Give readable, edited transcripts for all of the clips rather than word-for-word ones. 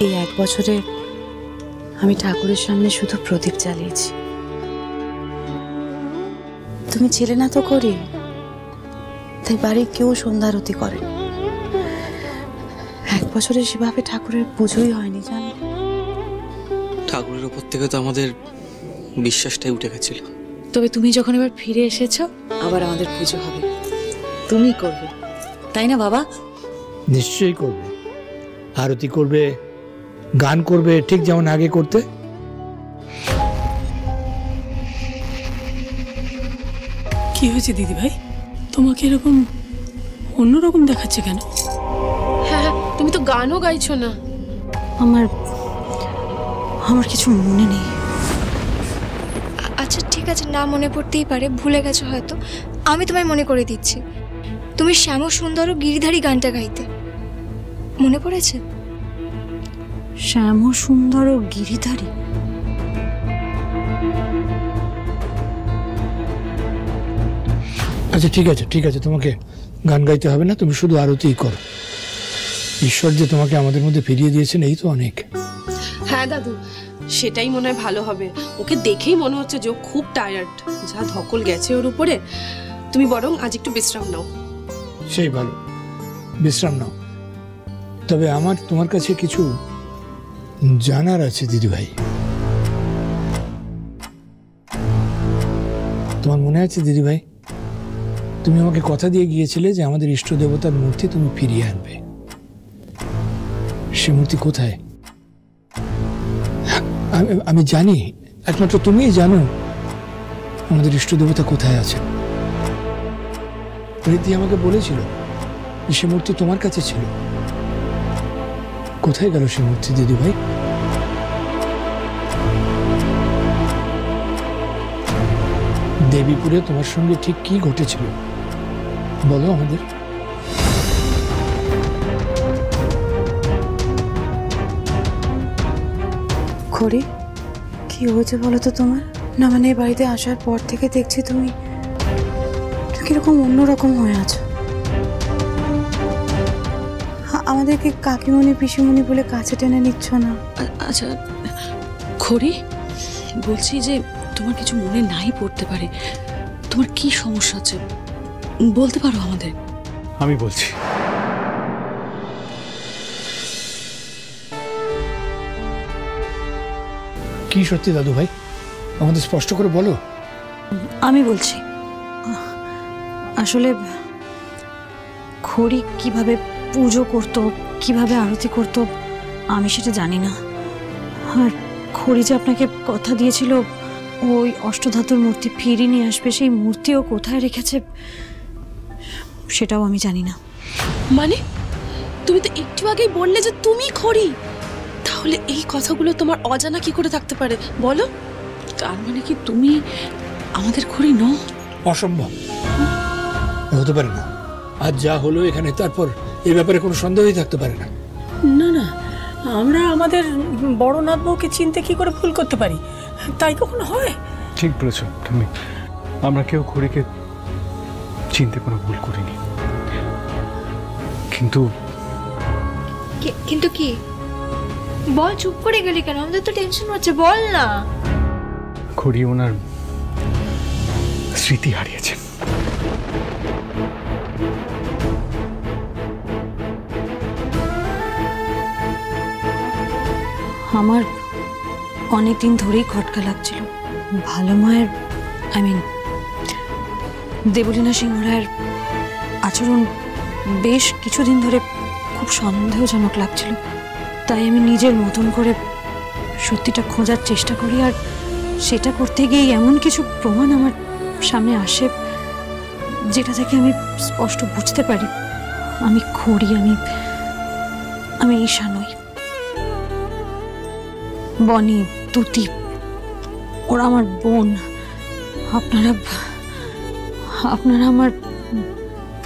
এই 1 বছরে আমি ঠাকুরের সামনে শুধু প্রদীপ জ্বালিয়েছি। তুমি ছিলে না তো করি, তাই বাড়ির কেউ সন্ধ্যা আরতি করে। 1 বছরে সেভাবে ঠাকুরের পুজোই হয়নি জানো। ঠাকুরের উপর থেকে তো আমাদের বিশ্বাসটাই উঠে গেছিল। তবে তুমি যখন এবার ফিরে এসেছো, আবার আমাদের পুজো হবে, তুমি করবে, তাই না বাবা? নিশ্চয়ই করবে, আরতি করবে, গান করবে, ঠিক যেমন আগে করতে। কি হয়েছে দিদি ভাই, তোমাকে এরকম অন্যরকম দেখাচ্ছে কেন? হ্যাঁ, তুমি তো গানও গাইছো না। আমার কিছু মনে নেই। আচ্ছা ঠিক আছে, না মনে পড়তেই পারে, ভুলে গেছো হয়তো। আমি তোমায় মনে করে দিচ্ছি, তুমি শ্যাম সুন্দর ও গিরিধারী গানটা গাইতে, মনে পড়েছে? শ্যাম সুন্দর ও গিরিধারী? আচ্ছা ঠিক আছে ঠিক আছে, তোমাকে গান গাইতে হবে না, তুমি শুধু আরতিই করো। ঈশ্বর যে তোমাকে আমাদের মধ্যে ফিরিয়ে দিয়েছেন, এই তো অনেক। হ্যাঁ দাদু, সেটাই মনে হয় ভালো হবে। ওকে দেখেই মনে হচ্ছে যে ও খুব টায়ার্ড, যা ধকল গেছে ওর উপরে। তুমি বরং আজ একটু বিশ্রাম নাও। সেই ভালো, বিশ্রাম নাও। তবে আমার তোমার কাছে কিছু জানার আছে দিদিভাই। তোমার মনে আছে দিদিভাই, তুমি আমাকে কথা দিয়ে গিয়েছিলে যে আমাদের ইষ্ট দেবতার মূর্তি তুমি ফিরিয়ে আনবে। সে মূর্তি কোথায়? আমি জানি, একমাত্র তুমিই জানো আমাদের ইষ্ট দেবতা কোথায় আছেন। প্রীতি আমাকে বলেছিল যে সে মূর্তি তোমার কাছে ছিল। কোথায় গেল সে মূর্তি দিদিভাই? দেবীপুরে তোমার সঙ্গে ঠিক কি ঘটেছিল বলো আমাদের। খড়ি, কি হয়েছে বলো তো তোমার? না মানে এই বাড়িতে আসার পর থেকে দেখছি তুমি কিরকম অন্যরকম হয়ে আছো। আমাদেরকে কাকিমণি পিসিমণি বলে কাছে টেনে নিচ্ছ না? আচ্ছা খড়ি, বলছি যে তোমার কিছু মনে নাই পড়তে পারে, তোমার কি সমস্যা আছে বলতে পারো আমাদের? আমি বলছি। কি সত্যি দাদু ভাই, আমাদের স্পষ্ট করে বলো। আমি বলছি, আসলে খড়ি কিভাবে পুজো করত, কিভাবে আরতি করত, আমি সেটা জানি না। আর খড়ি যে আপনাকে কথা দিয়েছিল ওই অষ্টধাতুর মূর্তি ফিরিয়ে নিয়ে আসবে, সেই মূর্তিও কোথায় রেখেছে সেটাও আমি জানি না। মানে তুমি তো একটু আগেই বললে যে তুমি খড়ি, তাহলে এই কথাগুলো তোমার অজানা কি করে থাকতে পারে বলো? তার মানে কি তুমি আমাদের খড়ি নও? অসম্ভব, হতে পারে না। আজ যা হলো এখানে, তারপর এই ব্যাপারে কোনো সন্দেহই থাকতে পারে না। না না, আমরা আমাদের বড় নাতবউকে চিনতে কি করে ভুল করতে পারি? তাই কখনো হয়? ঠিক বলেছো তুমি, আমরা কেউ খড়িকে চিনতে কোনো ভুল করিনি। কিন্তু কিন্তু কি বল, চুপ করে গেলি কেন? আমাদের তো টেনশন হচ্ছে, বল না। খড়ি ওনার স্মৃতি হারিয়েছেন। আমার অনেকদিন ধরেই খটকা লাগছিল। ভালো মায়ের দেবলীনা সিংহ রায়ের আচরণ বেশ কিছুদিন ধরে খুব সন্দেহজনক লাগছিল। তাই আমি নিজের মতন করে সত্যিটা খোঁজার চেষ্টা করি, আর সেটা করতে গিয়ে এমন কিছু প্রমাণ আমার সামনে আসে যেটা থেকে আমি স্পষ্ট বুঝতে পারি আমি খড়ি, আমি ঈশা নই। বনি, তুতি, ওরা আমার বোন। আপনারা আমার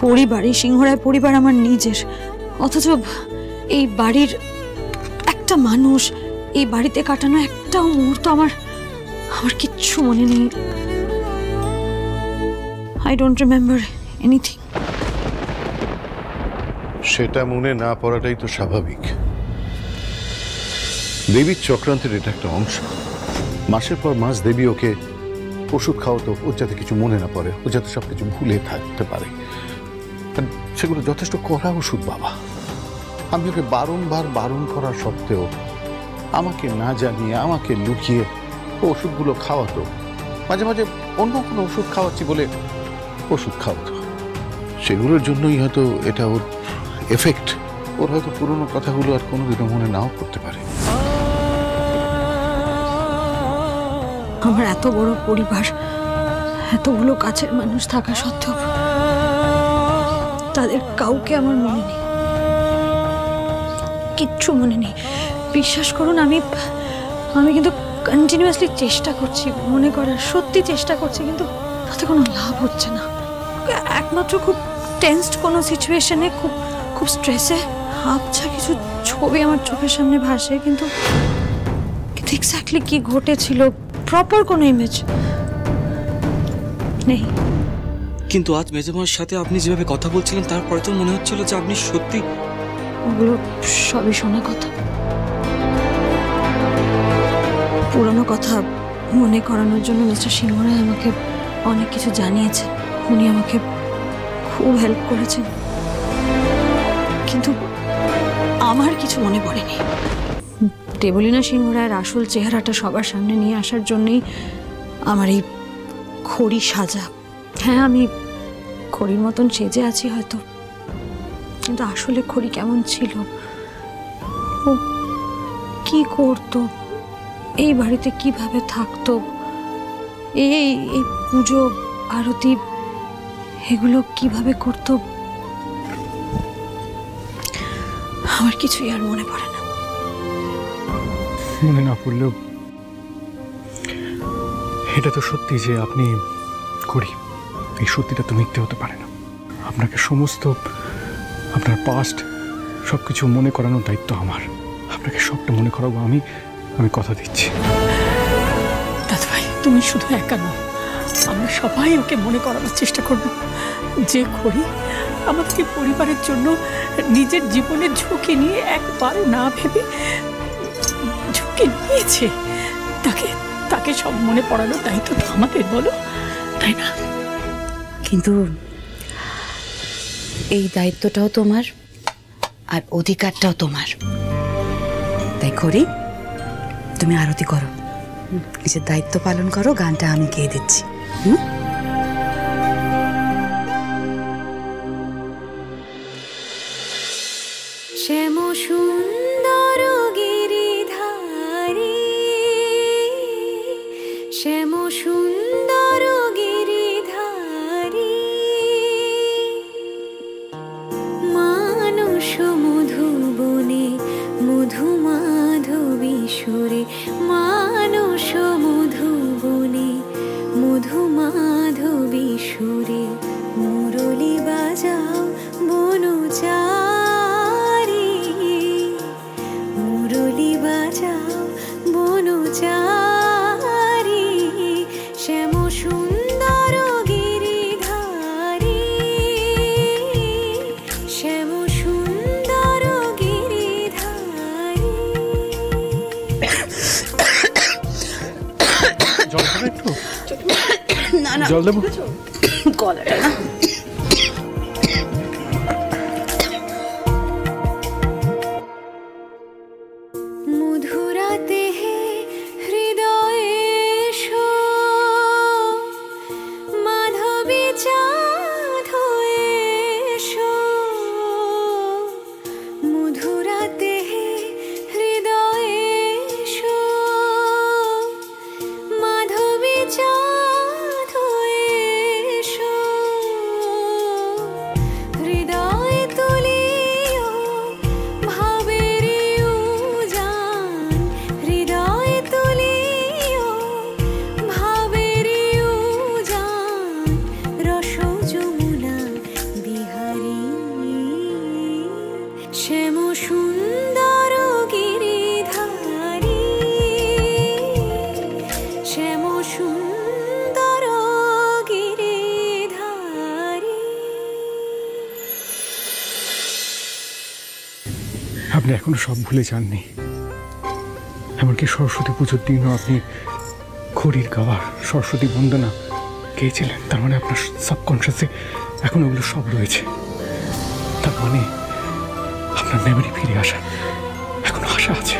পরিবার, এই সিংহরায় পরিবার আমার নিজের। অথচ এই বাড়ির একটা মানুষ, এই বাড়িতে কাটানো একটা মুহূর্ত আমার কিচ্ছু মনে নেই। I don't remember anything. সেটা মনে না পড়াটাই তো স্বাভাবিক। দেবীর চক্রান্তের এটা একটা অংশ। মাসের পর মাস দেবী ওকে ওষুধ খাওয়াতো, ওর যাতে কিছু মনে না পড়ে, ও যাতে সবকিছু ভুলে থাকতে পারে। সেগুলো যথেষ্ট কড়া ওষুধ বাবা। আমি ওকে বারংবার বারণ করা সত্ত্বেও আমাকে না জানিয়ে, আমাকে লুকিয়ে ওষুধগুলো খাওয়াতো। মাঝে মাঝে অন্য কোনো ওষুধ খাওয়াচ্ছি বলে ওষুধ খাওয়াতো। সেগুলোর জন্যই হয়তো এটা ওর এফেক্ট। ওর হয়তো পুরোনো কথাগুলো আর কোনোদিনও মনে নাও করতে পারে। আমার এত বড় পরিবার, এতগুলো কাছের মানুষ থাকা সত্ত্বেও তাদের কাউকে আমার মনে নেই, কিচ্ছু মনে নেই। বিশ্বাস করুন, আমি কিন্তু কন্টিনিউয়াসলি চেষ্টা করছি মনে করার, সত্যি চেষ্টা করছি, কিন্তু তাতে কোনো লাভ হচ্ছে না। একমাত্র খুব টেন্সড কোনো সিচুয়েশনে, খুব স্ট্রেসে আবছা কিছু ছবি আমার চোখের সামনে ভাসে, কিন্তু এক্স্যাক্টলি কি ঘটেছিল প্রপার কোনো ইমেজ নেই। কিন্তু আজ মেজমার সাথে আপনি যেভাবে কথা বলছিলেন, তারপরে তো মনে হচ্ছিল যে আপনি সত্যি। ওগুলো সবই শোনা কথা, পুরনো কথা মনে করানোর জন্য মিস্টার সিংহ রায় আমাকে অনেক কিছু জানিয়েছে। উনি আমাকে খুব হেল্প করেছেন, কিন্তু আমার কিছু মনে পড়েনি। দেবলীনা সিংহ রায়ের আসল চেহারাটা সবার সামনে নিয়ে আসার জন্যই আমার এই খড়ি সাজা। হ্যাঁ, আমি খড়ির মতন সেজে আছি হয়তো, কিন্তু আসলে খড়ি কেমন ছিল, ও কি করতো, এই বাড়িতে কিভাবে থাকতো, এই পুজো আরতি এগুলো কিভাবে করতো, আমার কিছুই আর মনে পড়ে না। মনে না পড়লেও এটা তো সত্যি যে আপনি করি, এই সত্যিটা তো মিথ্যে হতে পারে না। আপনাকে সমস্ত আপনার পাস্ট সবকিছু মনে করানোর দায়িত্ব আমার। আপনাকে সবটা মনে করাবো আমি, কথা দিচ্ছি। দাদা ভাই, তুমি শুধু একা নও, আমরা সবাই ওকে মনে করানোর চেষ্টা করব যে খড়ি আমাদের পরিবারের জন্য নিজের জীবনের ঝুঁকি নিয়ে একবারও না ভেবে ঝুঁকি নিয়েছে। তাকে সব মনে পড়ানোর দায়িত্ব তো আমাদের, বলো, তাই না? কিন্তু এই দায়িত্বটাও তোমার আর অধিকারটাও তোমার। তাই খড়ি, তুমি আরতি করো, নিজের দায়িত্ব পালন করো। গানটা আমি গেয়ে দিচ্ছি। শ্যাম সুন্দর গিরিধারী, শ্যাম সুন্দর গিরিধারী, মানস মধুবনে মধু মাধবী সুরে, মানস মধুবনে মধু মাধবী সুরে, মুরলী বাজাও বনচারী, মুরলী বাজাও বনচারী, শ্যাম সুন্দর গিরিধারী, শ্যাম সুন্দর গিরিধারী। জল খাবে একটু? না না, জল দেবো? গলাটা না। মধুরাতে হৃদয়ে এসো, মাধবী চাঁদ হয়ে এসো, মধুরাতে হৃদয়ে এসো, মাধবী চাঁদ হয়ে এসো, হৃদয় তুলিও ভাবের উজান, হৃদয় তুলিও ভাবের উজান, রস যমুনা বিহারী, শ্যাম সুন্দর গিরিধারী, শ্যাম সুন্দর গিরিধারী। আপনি এখনো সব ভুলে যাননি। এমনকি সরস্বতী পুজোর দিনও আপনি খড়ির গাওয়ার সরস্বতী বন্দনা গেয়েছিলেন। তার মানে আপনার সাবকনশিয়াসে এখন ওগুলো সব রয়েছে। তার মানে আপনার মেমরি ফিরে আসার এখনো আশা আছে।